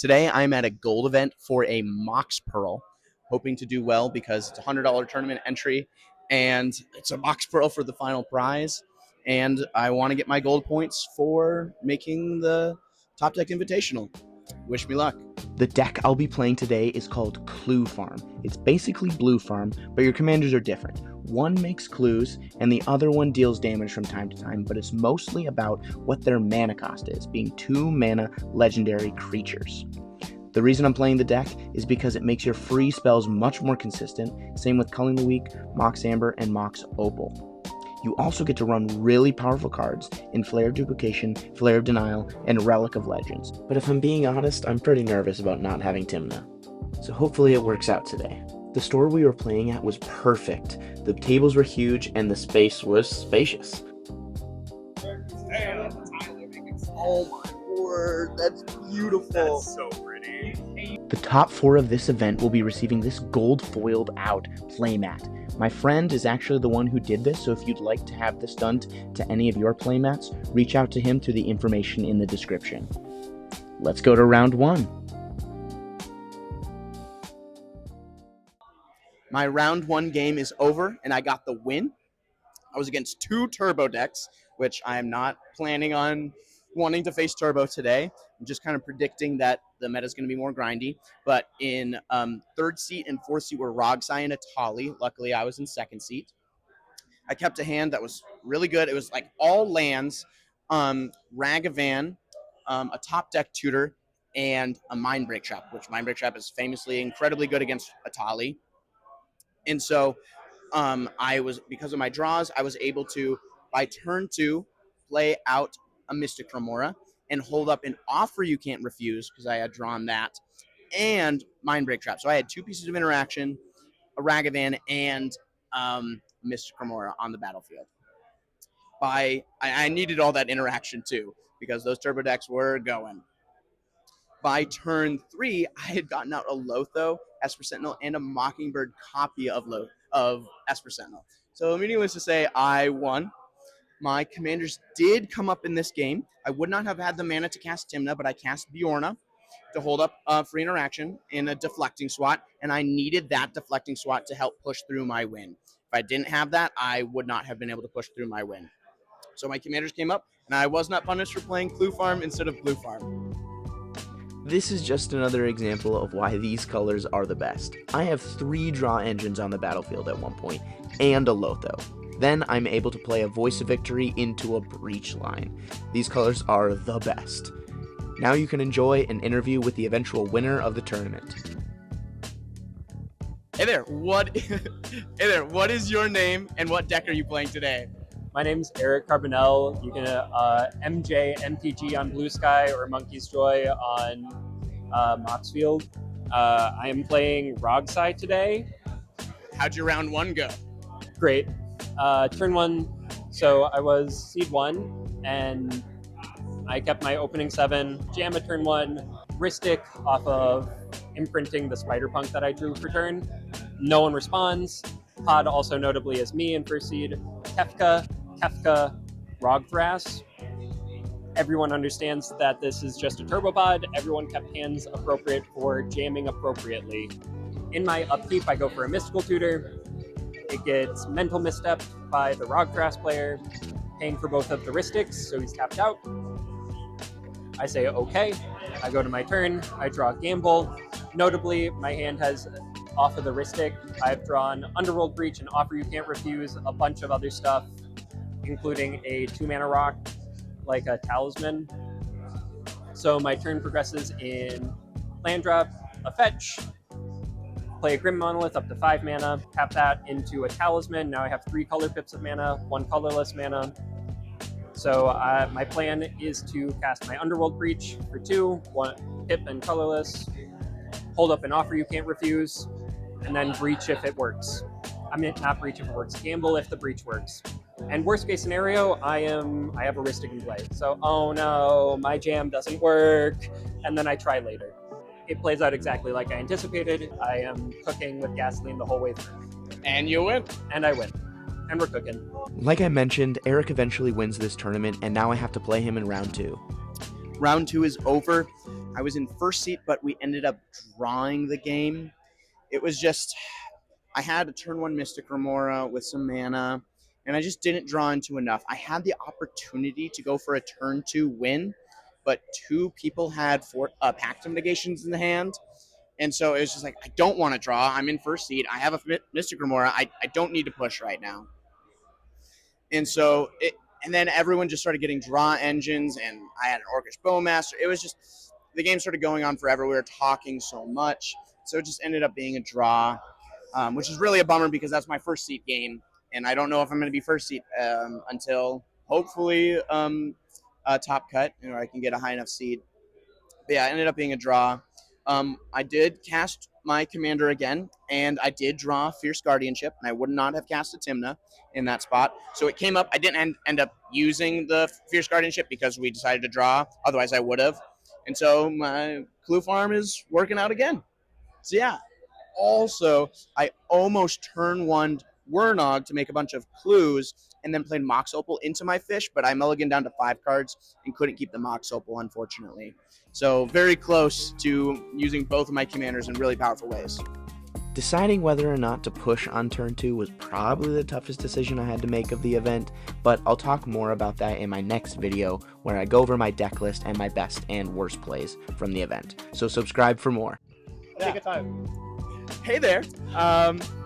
Today I'm at a gold event for a Mox Pearl, hoping to do well because it's a $100 tournament entry and it's a Mox Pearl for the final prize. And I want to get my gold points for making the Top Deck Invitational. Wish me luck. The deck I'll be playing today is called Clue Farm. It's basically Blue Farm, but your commanders are different. One makes clues, and the other one deals damage from time to time, but it's mostly about what their mana cost is, being 2 mana legendary creatures. The reason I'm playing the deck is because it makes your free spells much more consistent, same with Culling the Weak, Mox Amber, and Mox Opal. You also get to run really powerful cards in Flare of Duplication, Flare of Denial, and Relic of Legends. But if I'm being honest, I'm pretty nervous about not having Tymna. So hopefully it works out today. The store we were playing at was perfect. The tables were huge and the space was spacious. Oh my word, that's beautiful. That's so pretty. The top 4 of this event will be receiving this gold foiled out playmat. My friend is actually the one who did this, so if you'd like to have this done to any of your playmats, reach out to him through the information in the description. Let's go to round 1. My round 1 game is over, and I got the win. I was against 2 turbo decks, which I am not planning on wanting to face turbo today. I'm just kind of predicting that the meta is going to be more grindy. But in 3rd seat and 4th seat were Rogsai and Atali. Luckily, I was in 2nd seat. I kept a hand that was really good. It was like all lands, Ragavan, a top deck tutor, and a Mindbreak Trap, which Mindbreak Trap is famously incredibly good against Atali. And so because of my draws, I was able to, by turn 2, play out a Mystic Remora and hold up an Offer You Can't Refuse, because I had drawn that, and Mindbreak Trap. So I had 2 pieces of interaction, a Ragavan, and Mystic Remora on the battlefield. I needed all that interaction too, because those turbo decks were going. By turn 3, I had gotten out a Lotho, Esper Sentinel, and a Mockingbird copy of Esper Sentinel. So needless to say, I won. My commanders did come up in this game. I would not have had the mana to cast Tymna, but I cast Bjorna to hold up free interaction in a deflecting swat, and I needed that deflecting swat to help push through my win. If I didn't have that, I would not have been able to push through my win. So my commanders came up, and I was not punished for playing Clue Farm instead of Blue Farm. This is just another example of why these colors are the best. I have 3 draw engines on the battlefield at one point, and a Lotho. Then I'm able to play a Voice of Victory into a Breach line. These colors are the best. Now you can enjoy an interview with the eventual winner of the tournament. Hey there, what is your name and what deck are you playing today? My name's Eric Carbonell. You can MJ MTG on Blue Sky or Monkey's Joy on Moxfield. I am playing Rogsai today. How'd your round 1 go? Great. Turn 1, so I was seed 1, and I kept my opening 7, jam a turn 1, Ristic off of imprinting the Spider Punk that I drew for turn. No one responds. Pod also notably as me in first seed. Kefka, Rogthras. Everyone understands that this is just a turbo pod. Everyone kept hands appropriate for jamming appropriately. In my upkeep, I go for a Mystical Tutor. It gets Mental Misstep by the Rogthras player, paying for both of the Ristics, so he's tapped out. I say okay. I go to my turn. I draw Gamble. Notably, my hand has, off of the Ristic, I've drawn Underworld Breach and Offer You Can't Refuse, a bunch of other stuff, including a 2-mana rock, like a Talisman. So my turn progresses in land drop, a fetch, play a Grim Monolith up to 5 mana, tap that into a Talisman. Now I have 3 color pips of mana, 1 colorless mana. So my plan is to cast my Underworld Breach for 2, 1 pip and colorless, hold up an Offer You Can't Refuse, and then Breach if it works. I mean, not Breach if it works, Gamble if the Breach works. And worst case scenario, I have a Ristic in play. So, oh no, my jam doesn't work, and then I try later. It plays out exactly like I anticipated. I am cooking with gasoline the whole way through. And you win. And I win. And we're cooking. Like I mentioned, Eric eventually wins this tournament, and now I have to play him in round 2. Round 2 is over. I was in first seat, but we ended up drawing the game. It was just, I had a turn 1 Mystic Remora with some mana, and I just didn't draw into enough. I had the opportunity to go for a turn 2 win, but 2 people had Pact of Negations in the hand. And so it was just like, I don't want to draw. I'm in first seat. I have a Mystic Remora. I don't need to push right now. And so and then everyone just started getting draw engines, and I had an Orcish Bowmaster. It was just, the game started going on forever. We were talking so much. So it just ended up being a draw, which is really a bummer because that's my first seat game. And I don't know if I'm going to be first seat until hopefully top cut, I can get a high enough seed. But yeah, it ended up being a draw. I did cast my commander again, and I did draw Fierce Guardianship, and I would not have cast a Timna in that spot. So it came up. I didn't end up using the Fierce Guardianship because we decided to draw. Otherwise, I would have. And so my Clue Farm is working out again. So yeah. Also, I almost turn 1 Wernog to make a bunch of clues and then played Mox Opal into my fish, but I mulliganed down to 5 cards and couldn't keep the Mox Opal, unfortunately. So very close to using both of my commanders in really powerful ways. Deciding whether or not to push on turn 2 was probably the toughest decision I had to make of the event, but I'll talk more about that in my next video where I go over my deck list and my best and worst plays from the event. So subscribe for more. Take a time. Hey there.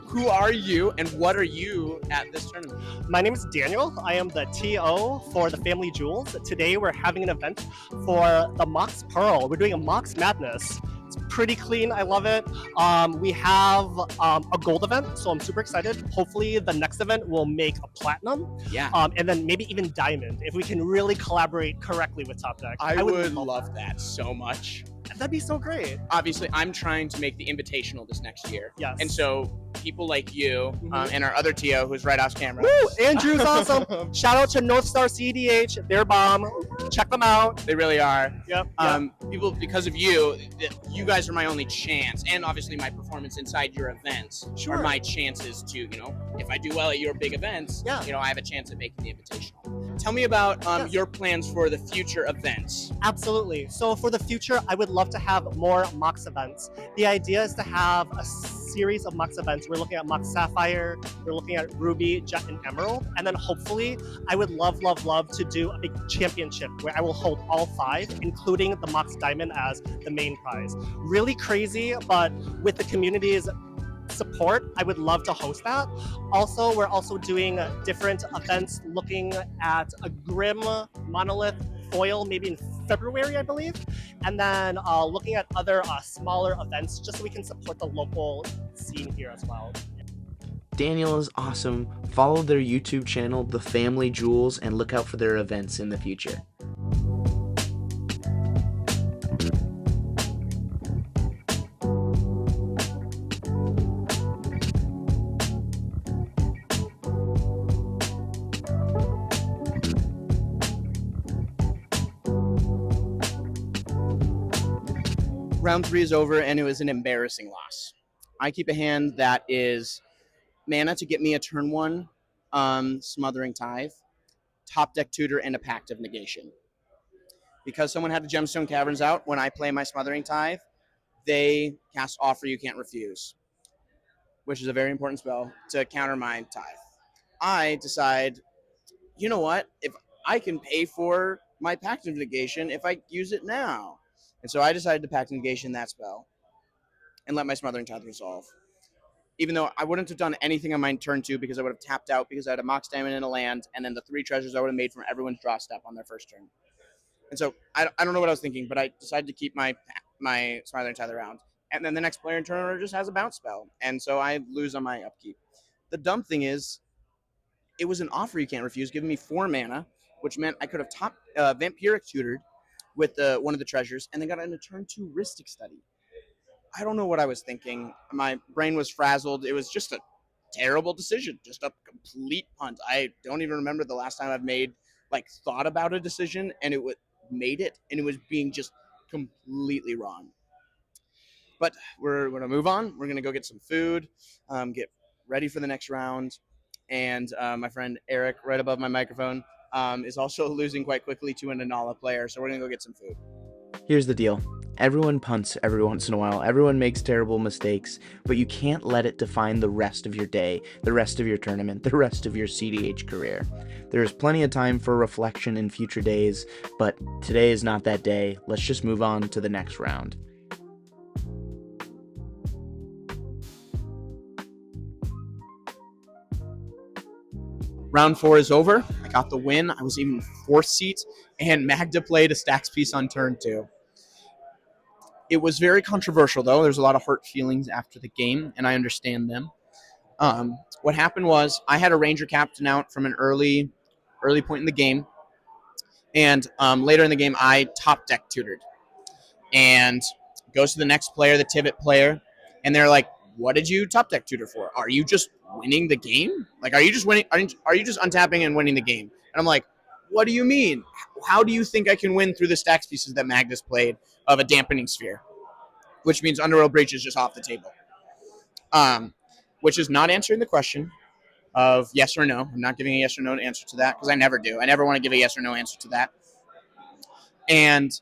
Who are you and what are you at this tournament? My name is Daniel. I am the TO for the Family Jewels. Today we're having an event for the Mox Pearl. We're doing a Mox Madness. It's pretty clean. I love it. We have a gold event, so I'm super excited. Hopefully the next event will make a platinum. Yeah. And then maybe even diamond if we can really collaborate correctly with Top Deck. I would love that so much. That'd be so great. Obviously, I'm trying to make the Invitational this next year. Yes. And so people like you and our other TO who's right off camera. Woo! Andrew's awesome. Shout out to North Star cEDH. They're bomb. Check them out. They really are. Yep. People, because of you, you guys are my only chance, and obviously my performance inside your events are my chances to, if I do well at your big events, I have a chance at making the Invitational. Tell me about your plans for the future events. Absolutely. So for the future, I would love to have more Mox events. The idea is to have a series of Mox events. We're looking at Mox Sapphire, we're looking at Ruby, Jet, and Emerald, and then hopefully I would love to do a big championship where I will hold all 5, including the Mox Diamond as the main prize. Really crazy, but with the community's support, I would love to host that. Also, we're also doing different events looking at a Grim Monolith foil maybe in February, I believe, and then looking at other smaller events just so we can support the local scene here as well. Daniel is awesome. Follow their YouTube channel, The Family Jewels, and look out for their events in the future. Round 3 is over, and it was an embarrassing loss. I keep a hand that is mana to get me a turn 1 Smothering Tithe, Top Deck Tutor, and a Pact of Negation. Because someone had the Gemstone Caverns out, when I play my Smothering Tithe, they cast Offer You Can't Refuse, which is a very important spell to counter my Tithe. I decide, you know what? If I can pay for my Pact of Negation if I use it now. And so I decided to Pact of Negation that spell and let my Smothering Tithe resolve. Even though I wouldn't have done anything on my turn 2 because I would have tapped out because I had a Mox Diamond and a land, and then the 3 treasures I would have made from everyone's draw step on their first turn. And so I don't know what I was thinking, but I decided to keep my Smothering Tithe around. And then the next player in turn order just has a bounce spell. And so I lose on my upkeep. The dumb thing is, it was an Offer You Can't Refuse, giving me 4 mana, which meant I could have top Vampiric Tutored with one of the treasures, and then got into turn 2 Rhystic Study. I don't know what I was thinking. My brain was frazzled. It was just a terrible decision, just a complete punt. I don't even remember the last time I've thought about a decision, and made it, and it was being just completely wrong. But we're going to move on. We're going to go get some food, get ready for the next round. And my friend Eric, right above my microphone, is also losing quite quickly to an Anala player. So we're going to go get some food. Here's the deal. Everyone punts every once in a while. Everyone makes terrible mistakes, but you can't let it define the rest of your day, the rest of your tournament, the rest of your cEDH career. There's plenty of time for reflection in future days, but today is not that day. Let's just move on to the next round. Round 4 is over. I got the win. I was even 4th seat, and Magda played a stacks piece on turn 2. It was very controversial, though. There's a lot of hurt feelings after the game, and I understand them. What happened was I had a Ranger captain out from an early point in the game, and later in the game I top deck tutored, and goes to the next player, the Tivit player, and they're like, "What did you top deck tutor for? Are you just winning the game? Like, are you just winning? Are you just untapping and winning the game?" And I'm like, "What do you mean? How do you think I can win through the stacks pieces that Magnus played of a dampening sphere?" Which means Underworld Breach is just off the table. Which is not answering the question of yes or no. I'm not giving a yes or no answer to that because I never do. I never want to give a yes or no answer to that. And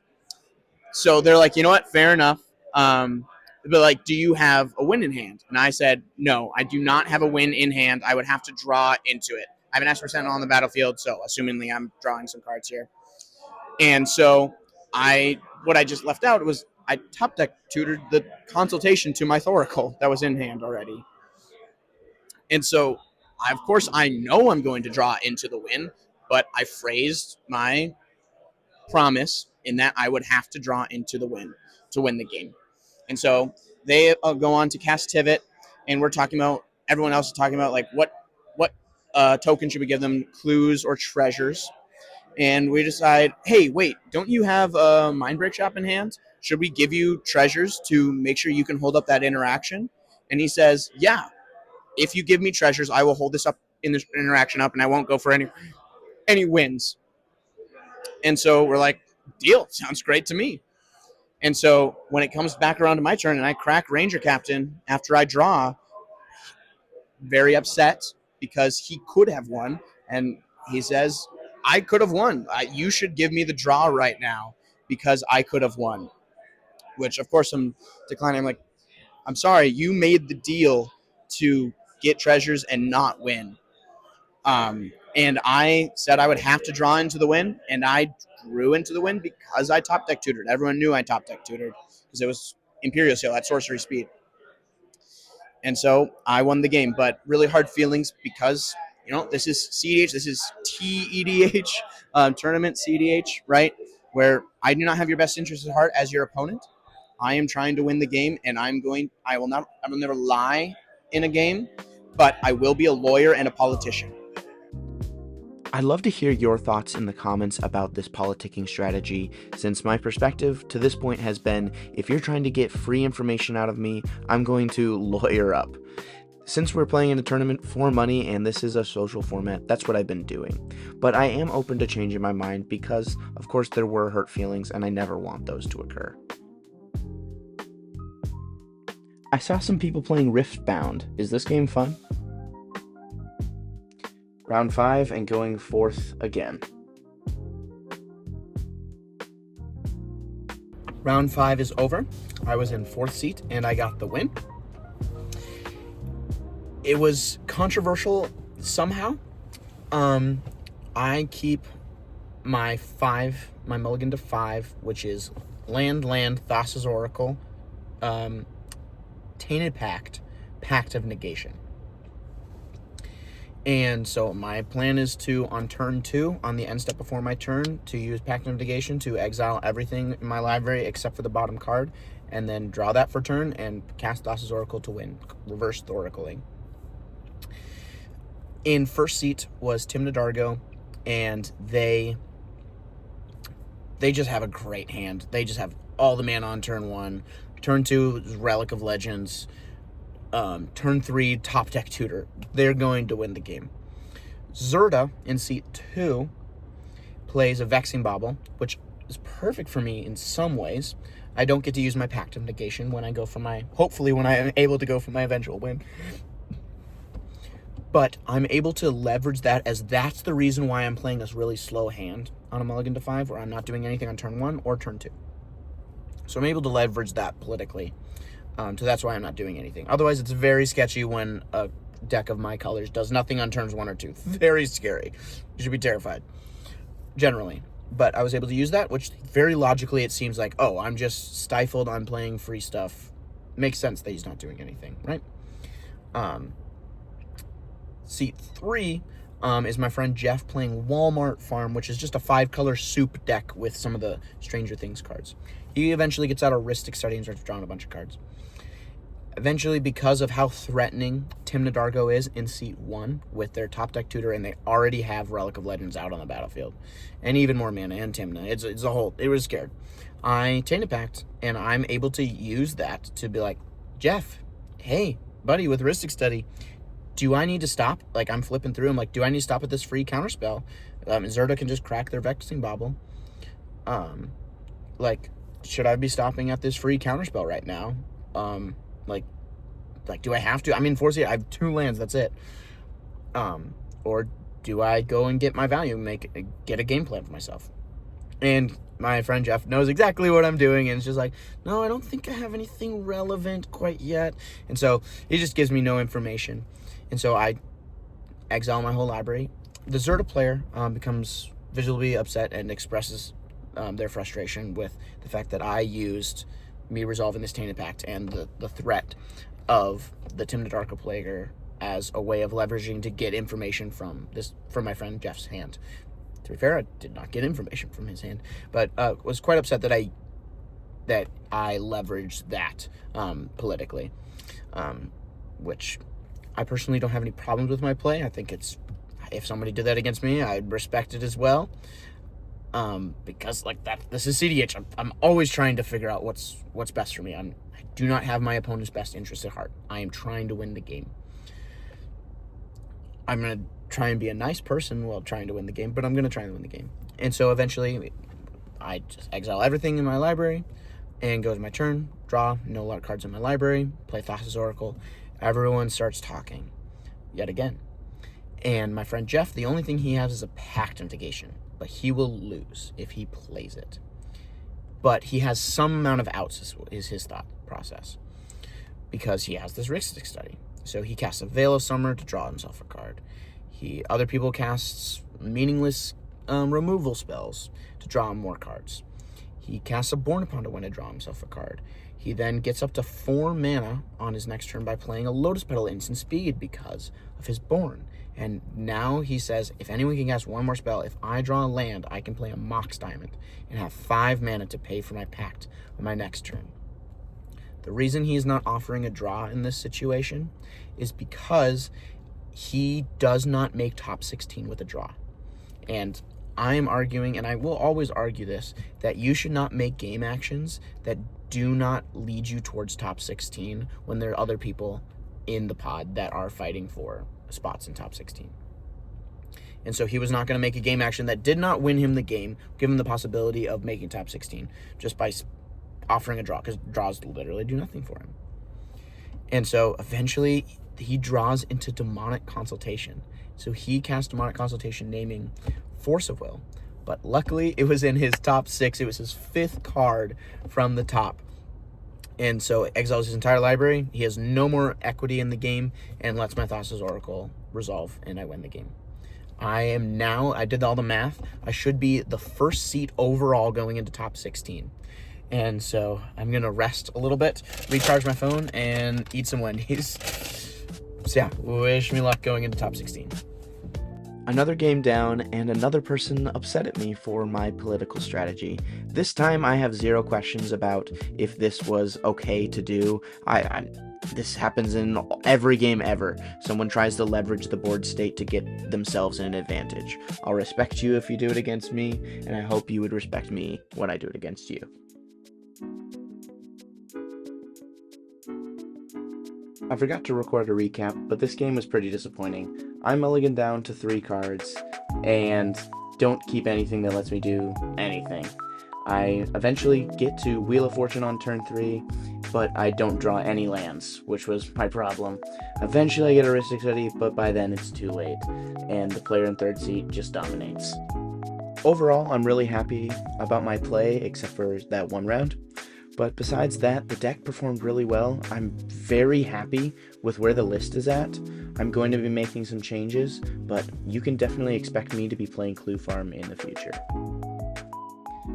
so they're like, you know what? Fair enough. But like, do you have a win in hand? And I said, no, I do not have a win in hand. I would have to draw into it. I have an S% on the battlefield, so assumingly I'm drawing some cards here. And so what I just left out was I top deck tutored the consultation to my Thoracle that was in hand already. And so, of course, I know I'm going to draw into the win, but I phrased my promise in that I would have to draw into the win to win the game. And so they go on to cast Tivit, and we're talking about, everyone else is talking about, like, what token should we give them, clues or treasures? And we decide, hey, wait, don't you have a Mindbreak Shop in hand? Should we give you treasures to make sure you can hold up that interaction? And he says, yeah, if you give me treasures, I will hold this up in this interaction up, and I won't go for any wins. And so we're like, deal, sounds great to me. And so when it comes back around to my turn and I crack Ranger Captain after I draw, very upset because he could have won. And he says, I could have won. You should give me the draw right now because I could have won. Which, of course, I'm declining. I'm like, I'm sorry, you made the deal to get treasures and not win. And I said I would have to draw into the win, and I drew into the win because I top deck tutored. Everyone knew I top deck tutored because it was Imperial Seal at sorcery speed. And so I won the game, but really hard feelings because, this is cEDH, this is TEDH, tournament cEDH, right? Where I do not have your best interest at heart as your opponent. I am trying to win the game, and I will never lie in a game, but I will be a lawyer and a politician. I'd love to hear your thoughts in the comments about this politicking strategy, since my perspective to this point has been, if you're trying to get free information out of me, I'm going to lawyer up. Since we're playing in a tournament for money and this is a social format, that's what I've been doing. But I am open to changing my mind because, of course, there were hurt feelings and I never want those to occur. I saw some people playing Riftbound. Is this game fun? Round 5 and going 4th again. Round 5 is over. I was in 4th seat and I got the win. It was controversial somehow. I keep my mulligan to 5, which is land, Thassa's Oracle, Tainted Pact of Negation. And so my plan is to, on turn 2, on the end step before my turn, to use Pact of Negation to exile everything in my library except for the bottom card, and then draw that for turn and cast Thassa's Oracle to win, reverse Thoracling. In first seat was Tim Nadargo, and they just have a great hand. They just have all the mana on turn 1. Turn 2 is Relic of Legends. Turn 3, top deck tutor. They're going to win the game. Zerda in seat 2 plays a Vexing Bauble, which is perfect for me in some ways. I don't get to use my Pact of Negation when I am able to go for my eventual win. But I'm able to leverage that, as that's the reason why I'm playing this really slow hand on a mulligan to 5, where I'm not doing anything on turn 1 or turn 2. So I'm able to leverage that politically. So that's why I'm not doing anything. Otherwise, it's very sketchy when a deck of my colors does nothing on turns 1 or 2. Very scary. You should be terrified, generally. But I was able to use that, which very logically it seems like, oh, I'm just stifled on playing free stuff. Makes sense that he's not doing anything, right? Seat 3 is my friend Jeff playing Walmart Farm, which is just a 5-color soup deck with some of the Stranger Things cards. He eventually gets out a Ristic Study and starts drawing a bunch of cards. Eventually, because of how threatening Timna Dargo is in Seat 1 with their top deck tutor, and they already have Relic of Legends out on the battlefield, and even more mana, and Timna, it's a whole, it was scared. I Tainted Pact, and I'm able to use that to be like, Jeff, hey, buddy, with Ristic Study, do I need to stop? Like, I'm flipping through, I'm like, do I need to stop at this free counterspell? Zerda can just crack their Vexing Bauble. Like, should I be stopping at this free counterspell right now? Like, do I have to? I mean, 4C, I have 2 lands, that's it. Or do I go and get my value and get a game plan for myself? And my friend Jeff knows exactly what I'm doing, and it's just like, no, I don't think I have anything relevant quite yet. And so he just gives me no information. And so I exile my whole library. The Zerda player becomes visually upset and expresses their frustration with the fact that I used me resolving this Tainted Pact and the threat of the Timna Darko player as a way of leveraging to get information from my friend Jeff's hand. To be fair, I did not get information from his hand, but was quite upset that I leveraged that politically, which I personally don't have any problems with my play. I think if somebody did that against me, I'd respect it as well. Because like that, this is cEDH. I'm always trying to figure out what's best for me. I do not have my opponent's best interest at heart. I am trying to win the game. I'm gonna try and be a nice person while trying to win the game, but I'm gonna try and win the game. And so eventually, I just exile everything in my library, and goes my turn. Draw, no a lot of cards in my library. Play Thassa's Oracle. Everyone starts talking, yet again. And my friend Jeff, the only thing he has is a Pact Integration. But he will lose if he plays it. But he has some amount of outs, is his thought process, because he has this Ristic Study. So he casts a Veil of Summer to draw himself a card. Other people casts meaningless removal spells to draw him more cards. He casts a Born Upon to win to draw himself a card. He then gets up to 4 mana on his next turn by playing a Lotus Petal instant speed because of his Born. And now he says, if anyone can cast 1 more spell, if I draw a land, I can play a Mox Diamond and have 5 mana to pay for my Pact on my next turn. The reason he's not offering a draw in this situation is because he does not make top 16 with a draw. And I am arguing, and I will always argue this, that you should not make game actions that do not lead you towards top 16 when there are other people in the pod that are fighting for spots in top 16. And so he was not going to make a game action that did not win him the game, give him the possibility of making top 16 just by offering a draw, because draws literally do nothing for him. And so eventually he draws into Demonic Consultation. So he cast Demonic Consultation, naming Force of Will. But luckily it was in his top 6. It was his 5th card from the top. And so exiles his entire library. He has no more equity in the game and lets my Thassa's Oracle resolve, and I win the game. I did all the math. I should be the first seat overall going into top 16. And so I'm going to rest a little bit, recharge my phone, and eat some Wendy's. So yeah, wish me luck going into top 16. Another game down, and another person upset at me for my political strategy. This time I have 0 questions about if this was okay to do. This happens in every game ever. Someone tries to leverage the board state to get themselves an advantage. I'll respect you if you do it against me, and I hope you would respect me when I do it against you. I forgot to record a recap, but this game was pretty disappointing. I mulligan down to 3 cards, and don't keep anything that lets me do anything. I eventually get to Wheel of Fortune on turn 3, but I don't draw any lands, which was my problem. Eventually I get a Ristic Study, but by then it's too late, and the player in 3rd seat just dominates. Overall, I'm really happy about my play, except for that one round. But besides that, the deck performed really well. I'm very happy with where the list is at. I'm going to be making some changes, but you can definitely expect me to be playing Clue Farm in the future.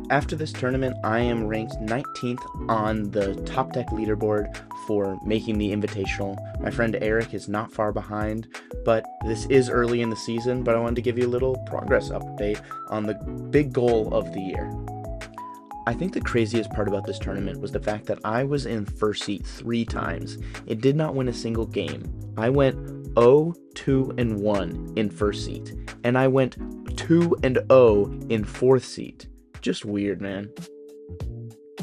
After this tournament, I am ranked 19th on the top deck leaderboard for making the Invitational. My friend Eric is not far behind, but this is early in the season, but I wanted to give you a little progress update on the big goal of the year. I think the craziest part about this tournament was the fact that I was in first seat 3 times. It did not win a single game. I went 0, 2, and 1 in first seat, and I went 2 and 0 in fourth seat. Just weird, man.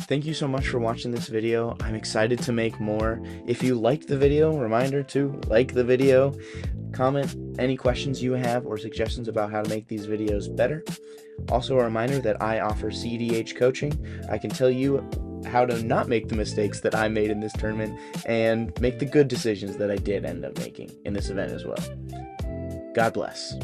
Thank you so much for watching this video. I'm excited to make more. If you liked the video, reminder to like the video. Comment any questions you have or suggestions about how to make these videos better. Also a reminder that I offer cEDH coaching. I can tell you how to not make the mistakes that I made in this tournament and make the good decisions that I did end up making in this event as well. God bless.